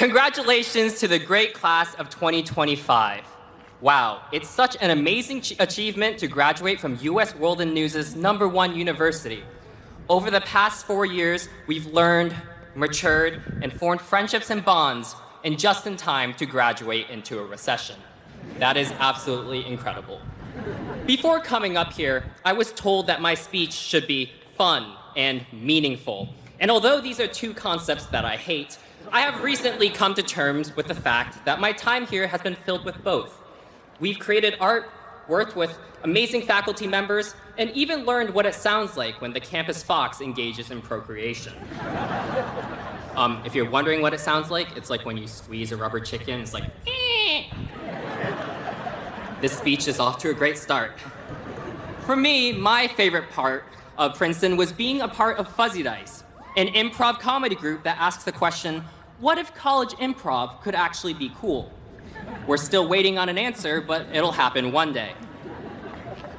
Congratulations to the great class of 2025. Wow, it's such an amazing achievement to graduate from US World and News' #1 university. Over the past 4 years, we've learned, matured, and formed friendships and bonds, and just in time to graduate into a recession. That is absolutely incredible. Before coming up here, I was told that my speech should be fun and meaningful. And although these are two concepts that I hate, I have recently come to terms with the fact that my time here has been filled with both. We've created art, worked with amazing faculty members, and even learned what it sounds like when the campus fox engages in procreation. If you're wondering what it sounds like, it's like when you squeeze a rubber chicken, it's like, eh. This speech is off to a great start. For me, my favorite part of Princeton was being a part of Fuzzy Dice, an improv comedy group that asks the question, what if college improv could actually be cool? We're still waiting on an answer, but it'll happen one day.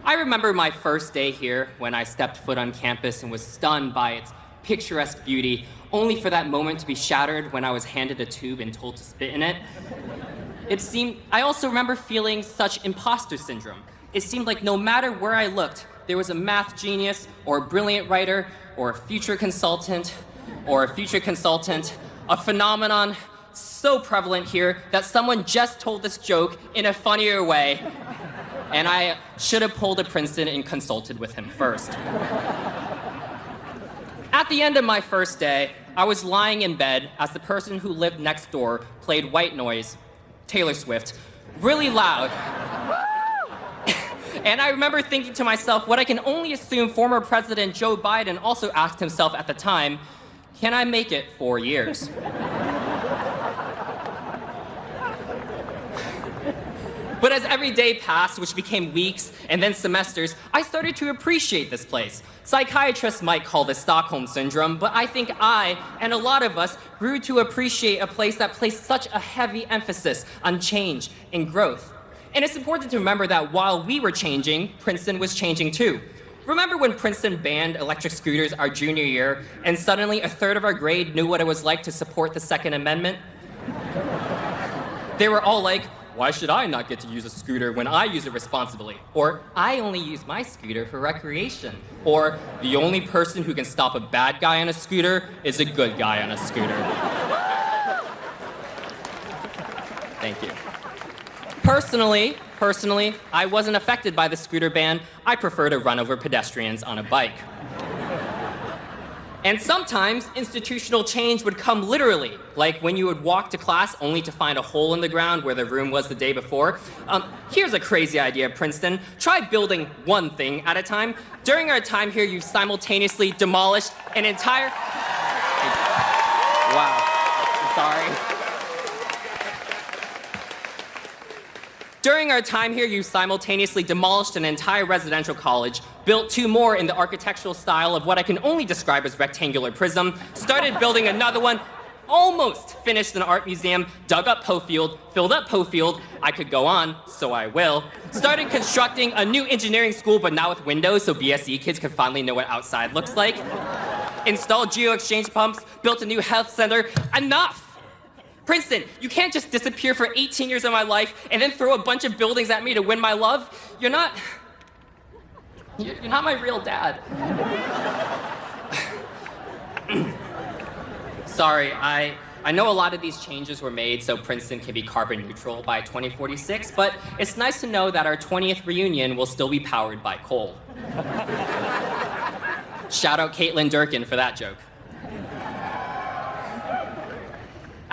I remember my first day here when I stepped foot on campus and was stunned by its picturesque beauty, only for that moment to be shattered when I was handed a tube and told to spit in it. I also remember feeling such imposter syndrome. It seemed like no matter where I looked, there was a math genius or a brilliant writer or a future consultant, a phenomenon so prevalent here that someone just told this joke in a funnier way, and I should have pulled a Princeton and consulted with him first. At the end of my first day, I was lying in bed as the person who lived next door played White Noise, Taylor Swift, really loud. And I remember thinking to myself, what I can only assume former President Joe Biden also asked himself at the time, can I make it 4 years? But as every day passed, which became weeks and then semesters, I started to appreciate this place. Psychiatrists might call this Stockholm Syndrome, but I think I, and a lot of us, grew to appreciate a place that placed such a heavy emphasis on change and growth. And it's important to remember that while we were changing, Princeton was changing too. Remember when Princeton banned electric scooters our junior year, and suddenly a third of our grade knew what it was like to support the Second Amendment? They were all like, why should I not get to use a scooter when I use it responsibly? Or, I only use my scooter for recreation. Or, the only person who can stop a bad guy on a scooter is a good guy on a scooter. Thank you. Personally, I wasn't affected by the scooter ban. I prefer to run over pedestrians on a bike. And sometimes institutional change would come literally, like when you would walk to class only to find a hole in the ground where the room was the day before. Here's a crazy idea, Princeton. Try building one thing at a time. During our time here, you've simultaneously demolished an entire... Wow, I'm sorry. During our time here, you simultaneously demolished an entire residential college, built 2 more in the architectural style of what I can only describe as rectangular prism, started building another one, almost finished an art museum, dug up Poe Field, filled up Poe Field, I could go on, so I will, started constructing a new engineering school, but now with windows so BSE kids can finally know what outside looks like, installed geo-exchange pumps, built a new health center. Enough! Princeton, you can't just disappear for 18 years of my life and then throw a bunch of buildings at me to win my love. You're not my real dad. Sorry, I know a lot of these changes were made so Princeton can be carbon neutral by 2046, but it's nice to know that our 20th reunion will still be powered by coal. Shout out Caitlin Durkin for that joke.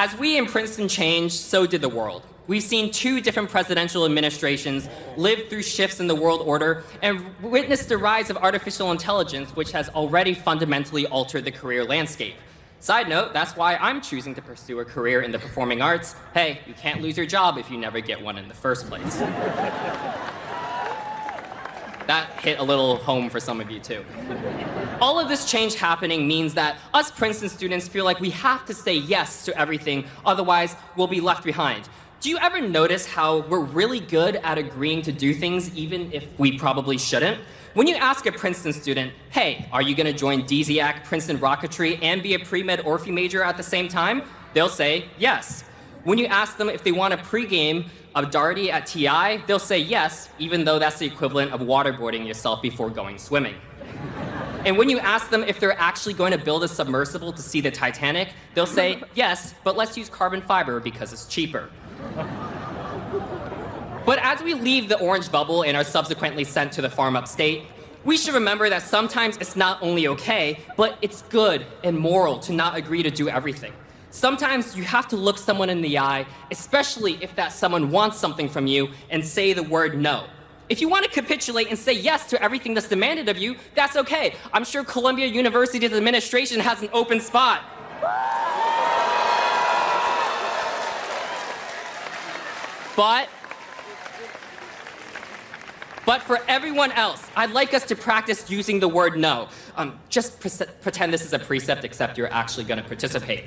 As we in Princeton changed, so did the world. We've seen 2 different presidential administrations, lived through shifts in the world order, and witnessed the rise of artificial intelligence, which has already fundamentally altered the career landscape. Side note, that's why I'm choosing to pursue a career in the performing arts. Hey, you can't lose your job if you never get one in the first place. That hit a little home for some of you too. All of this change happening means that us Princeton students feel like we have to say yes to everything, otherwise we'll be left behind. Do you ever notice how we're really good at agreeing to do things even if we probably shouldn't? When you ask a Princeton student, hey, are you gonna join DZAC, Princeton Rocketry, and be a pre-med Orphe major at the same time? they'll say yes. When you ask them if they want a pregame of Darty at TI, they'll say yes, even though that's the equivalent of waterboarding yourself before going swimming. And when you ask them if they're actually going to build a submersible to see the Titanic, they'll say yes, but let's use carbon fiber because it's cheaper. But as we leave the orange bubble and are subsequently sent to the farm upstate, we should remember that sometimes it's not only okay, but it's good and moral to not agree to do everything. Sometimes you have to look someone in the eye, especially if that someone wants something from you, and say the word no. If you want to capitulate and say yes to everything that's demanded of you, that's okay. I'm sure Columbia University's administration has an open spot. But for everyone else, I'd like us to practice using the word no. Just pretend this is a precept, except you're actually going to participate.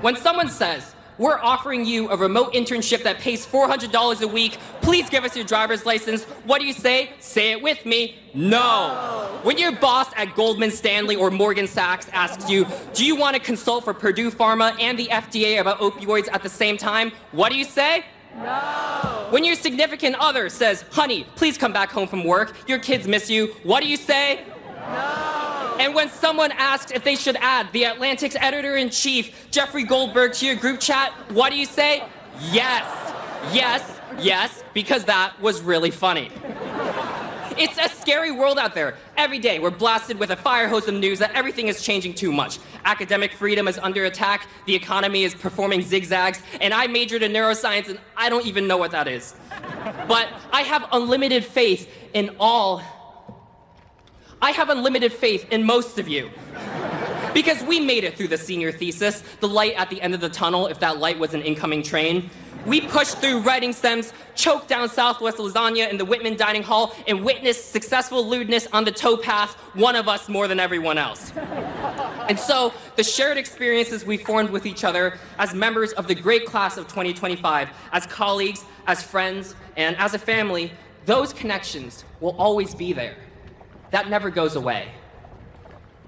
When someone says, "We're offering you a remote internship that pays $400 a week. Please give us your driver's license." What do you say? Say it with me. No. When your boss at Goldman Stanley or Morgan Sachs asks you, "Do you want to consult for Purdue Pharma and the FDA about opioids at the same time?" What do you say? No. When your significant other says, "Honey, please come back home from work. Your kids miss you." What do you say? No. And when someone asks if they should add the Atlantic's editor-in-chief, Jeffrey Goldberg, to your group chat, what do you say? Yes, yes, yes, because that was really funny. It's a scary world out there. Every day, we're blasted with a fire hose of news that everything is changing too much. Academic freedom is under attack, the economy is performing zigzags, and I majored in neuroscience, and I don't even know what that is. But I have unlimited faith in most of you. Because we made it through the senior thesis, the light at the end of the tunnel, if that light was an incoming train. We pushed through writing stems, choked down Southwest lasagna in the Whitman dining hall, and witnessed successful lewdness on the towpath, one of us more than everyone else. And so, the shared experiences we formed with each other as members of the great class of 2025, as colleagues, as friends, and as a family, those connections will always be there. That never goes away.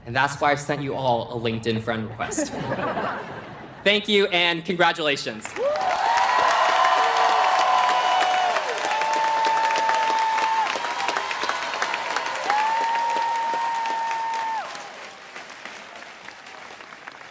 And that's why I've sent you all a LinkedIn friend request. Thank you and congratulations.